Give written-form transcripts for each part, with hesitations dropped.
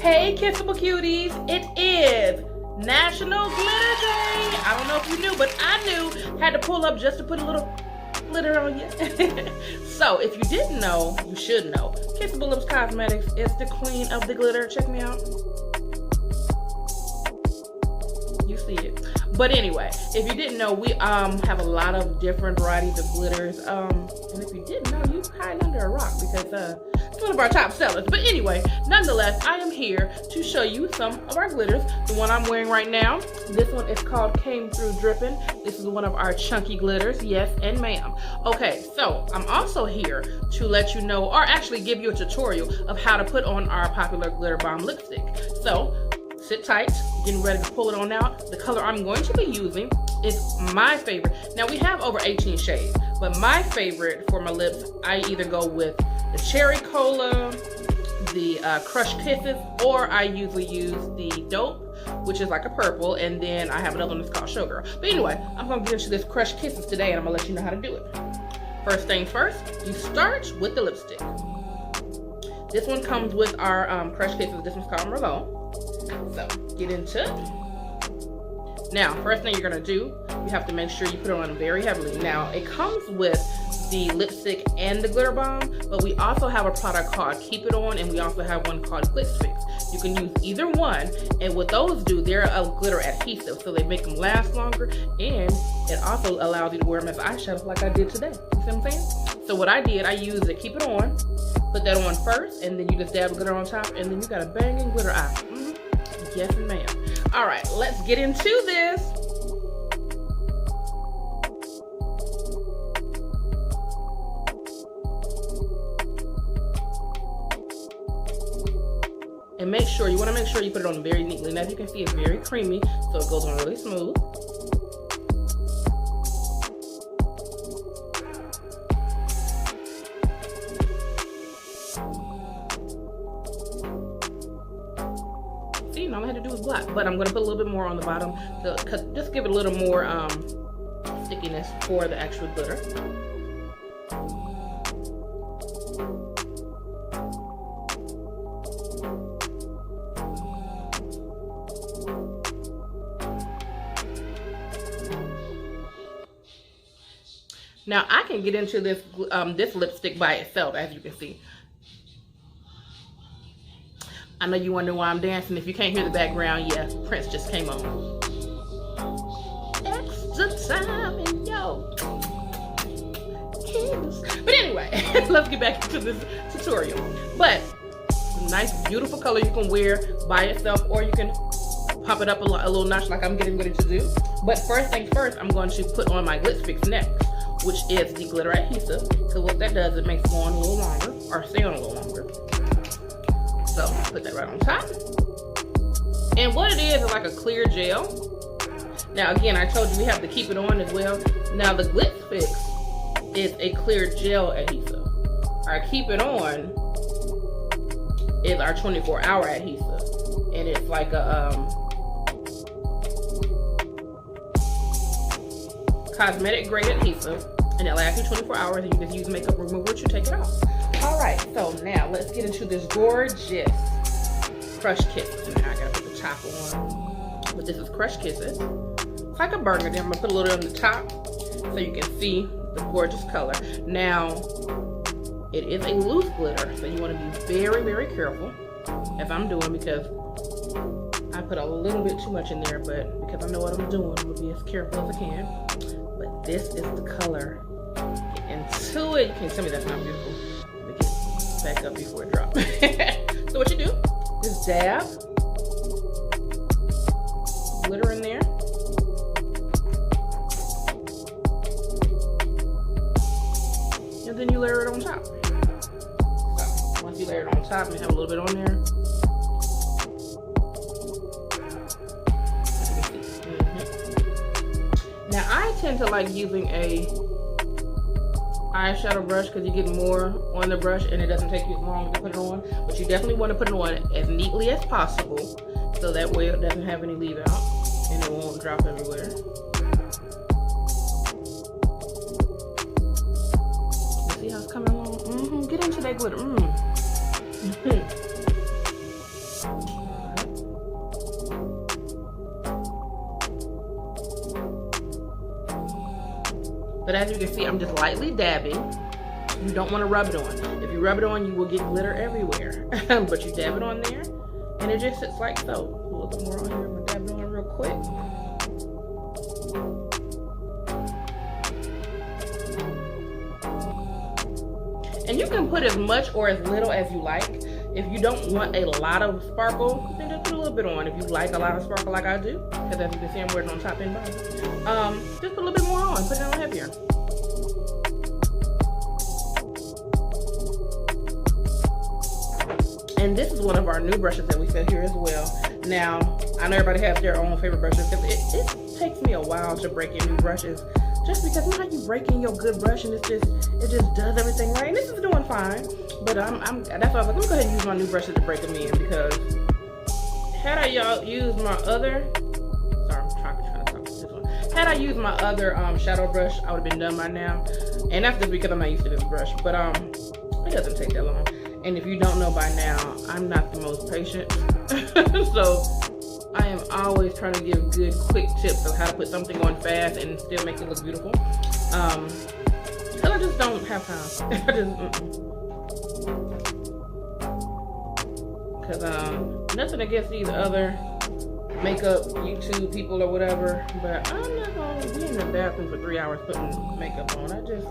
Hey Kissable Cuties, it is National Glitter Day. I don't know if you knew, but I knew. Had to pull up just to put a little glitter on you. So if you didn't know, you should know. Kissable Lips Cosmetics is the queen of the glitter. Check me out. You see it. But anyway, if you didn't know, we have a lot of different varieties of glitters. And if you didn't know, you hide under a rock because it's one of our top sellers. But anyway, nonetheless, I am here to show you some of our glitters. The one I'm wearing right now, this one is called Came Through Drippin. This is one of our chunky glitters. Yes, and ma'am. Okay, so I'm also here to let you know, or actually give you a tutorial of how to put on our popular Glitterbomb lipstick. So sit tight, getting ready to pull it on out. The color I'm going to be using is my favorite. Now we have over 18 shades, but my favorite for my lips, I either go with the Cherry Cola, the Crushed Kisses, or I usually use the Dope, which is like a purple, and then I have another one that's called Sugar. But anyway, I'm gonna get into this Crushed Kisses today, and I'm gonna let you know how to do it. First things first, you start with the lipstick. This one comes with our Crushed Kisses. This one's called Merlot. So get into it. Now, first thing you're gonna do, you have to make sure you put it on very heavily. Now, it comes with the lipstick and the glitter bomb, but we also have a product called Keep It On, and we also have one called Glitz Fix. You can use either one, and what those do, they're a glitter adhesive, so they make them last longer, and it also allows you to wear them as eyeshadow like I did today. You see what I'm saying? So what I did, I used the Keep It On, put that on first, and then you just dab glitter on top, and then you got a banging glitter eye. Yes, ma'am. All right, let's get into this. And make sure, you want to make sure you put it on very neatly. Now, as you can see, it's very creamy, so it goes on really smooth. See, all I had to do was black, but I'm going to put a little bit more on the bottom to just give it a little more stickiness for the actual glitter. Now I can get into this this lipstick by itself, as you can see. I know you wonder why I'm dancing. If you can't hear the background, yeah, Prince just came on. Extra time in yo kiss. But anyway, let's get back into this tutorial. But nice, beautiful color you can wear by itself, or you can pop it up a little notch like I'm getting ready to do. But first things first, I'm going to put on my Glitz Fix next, which is the glitter adhesive. So what that does, it makes it go on a little longer, or stay on a little longer. So put that right on top. And what it is like a clear gel. Now again, I told you we have to Keep It On as well. Now the Glitz Fix is a clear gel adhesive. Our Keep It On is our 24-hour adhesive. And it's like a cosmetic grade adhesive, and it lasts you 24 hours, and you just use makeup remover to take it off. All right, so now let's get into this gorgeous Crushed Kisses. Now I gotta put the top on, but this is Crushed Kisses. It's like a burgundy. I'm gonna put a little on the top so you can see the gorgeous color. Now, it is a loose glitter, so you wanna be very, very careful, as I'm doing, because I put a little bit too much in there, but because I know what I'm doing, I'm gonna be as careful as I can. But this is the color. Get into it. You can't tell me that's not beautiful. Let me get back up before it drops. So what you do is dab glitter in there. And then you layer it on top. So once you layer it on top, you have a little bit on there. Now I tend to like using a eyeshadow brush because you get more on the brush and it doesn't take you as long to put it on. But you definitely want to put it on as neatly as possible, so that way it doesn't have any leave out and it won't drop everywhere. You see how it's coming along? Get into that glitter. as you can see, I'm just lightly dabbing. You don't want to rub it on. If you rub it on, you will get glitter everywhere. But you dab it on there, and it just sits like so. A little bit more on here. I'm gonna dab it on real quick. And you can put as much or as little as you like. If you don't want a lot of sparkle, then just put a little bit on. If you like a lot of sparkle like I do, because as you can see, I'm wearing it on top and bottom. Just put a little bit more on. Put it on heavier. And this is one of our new brushes that we set here as well. Now, I know everybody has their own favorite brushes, because it takes me a while to break in new brushes. Just because you know how you break in your good brush and it just does everything right. And this is doing fine. But that's why I was like, let me go ahead and use my new brushes to break them in, because had I used my other, sorry, I'm trying to talk this one. Had I used my other shadow brush, I would have been done by now. And that's just because I'm not used to this brush. But it doesn't take that long. And if you don't know by now, I'm not the most patient. So I am always trying to give good, quick tips of how to put something on fast and still make it look beautiful. Because I just don't have time. Because nothing against these other makeup YouTube people or whatever, but I'm not going to be in the bathroom for 3 hours putting makeup on. I just,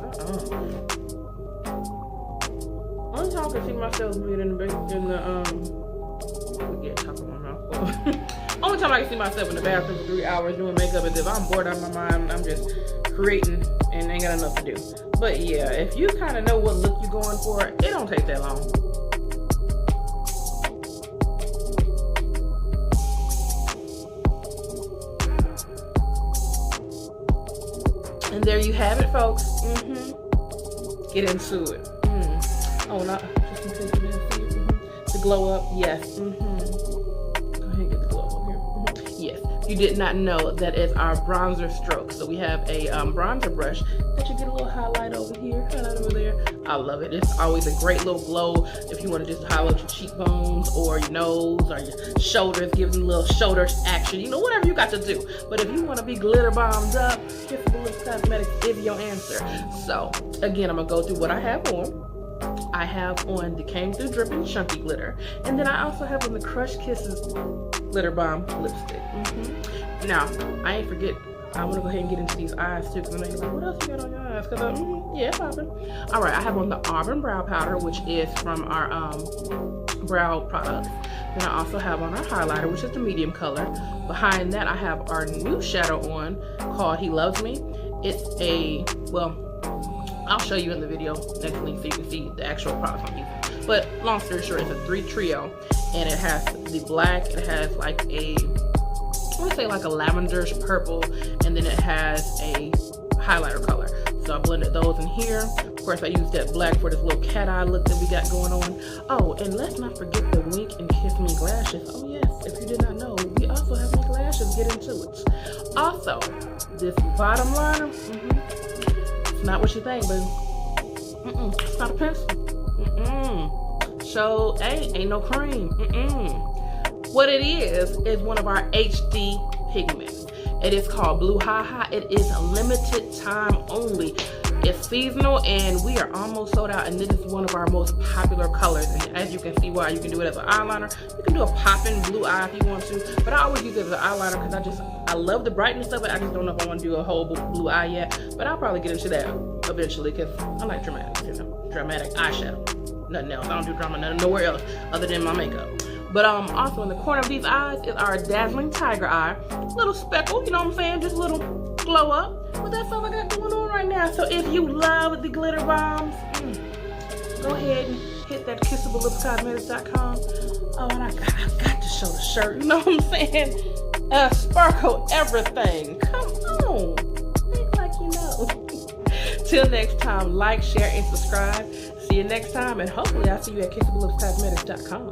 Only time I can see myself being in the forget talking my mouth full. Only time I can see myself in the bathroom for 3 hours doing makeup is if I'm bored out of my mind, I'm just creating and ain't got enough to do. But yeah, if you kind of know what look you're going for, it don't take that long. And there you have it, folks. Get into it. Oh, not just in case you didn't see it. The glow up, yes. Go ahead and get the glow up here. Yes, you did not know that is our bronzer stroke. So we have a bronzer brush that you get a little highlight over here, highlight over there. I love it. It's always a great little glow if you want to just highlight your cheekbones or your nose or your shoulders, give them a little shoulder action, you know, whatever you got to do. But if you want to be glitter bombed up, Kissable Lips Cosmetics is your answer. So again, I'm gonna go through what I have on. I have on the Came Through Drippin Chunky Glitter, and then I also have on the Crush Kisses Glitterbomb lipstick. Now, I ain't forget, I want to go ahead and get into these eyes too, because I know you're like, what else you got on your eyes? Because yeah, popping. All right, I have on the Auburn brow powder, which is from our brow products. Then I also have on our highlighter, which is the medium color. Behind that, I have our new shadow on called He Loves Me. It's a, well, I'll show you in the video next link so you can see the actual product I'm using. But long story short, it's a 3 trio, and it has the black, it has like a, I want to say like a lavenderish purple, and then it has a highlighter color. So I blended those in here. Of course, I used that black for this little cat eye look that we got going on. Oh, and let's not forget the Wink and Kiss Me lashes. Oh yes, if you did not know, we also have Mink lashes. Get into it. Also, this bottom liner, it's not what you think, but it's not a pencil. So, hey, ain't no cream. What it is one of our HD pigments. It is called Blu Ha Ha. It is limited time only. It's seasonal, and we are almost sold out, and this is one of our most popular colors. And as you can see why, you can do it as an eyeliner. You can do a popping blue eye if you want to, but I always use it as an eyeliner because I love the brightness of it. I just don't know if I want to do a whole blue eye yet, but I'll probably get into that eventually because I like dramatic, you know, dramatic eyeshadow. Nothing else. I don't do drama nowhere else other than my makeup. But also in the corner of these eyes is our Dazzling Tiger Eye. Little speckle, you know what I'm saying? Just a little glow up. But that's all I got going on right now. So if you love the glitter bombs, go ahead and hit that KissableLipsCosmetics.com. Oh, and I got to show the shirt, you know what I'm saying? Sparkle everything. Come on. Think like you know. Till next time, like, share, and subscribe. See you next time, and hopefully I'll see you at KissableLipsCosmetics.com.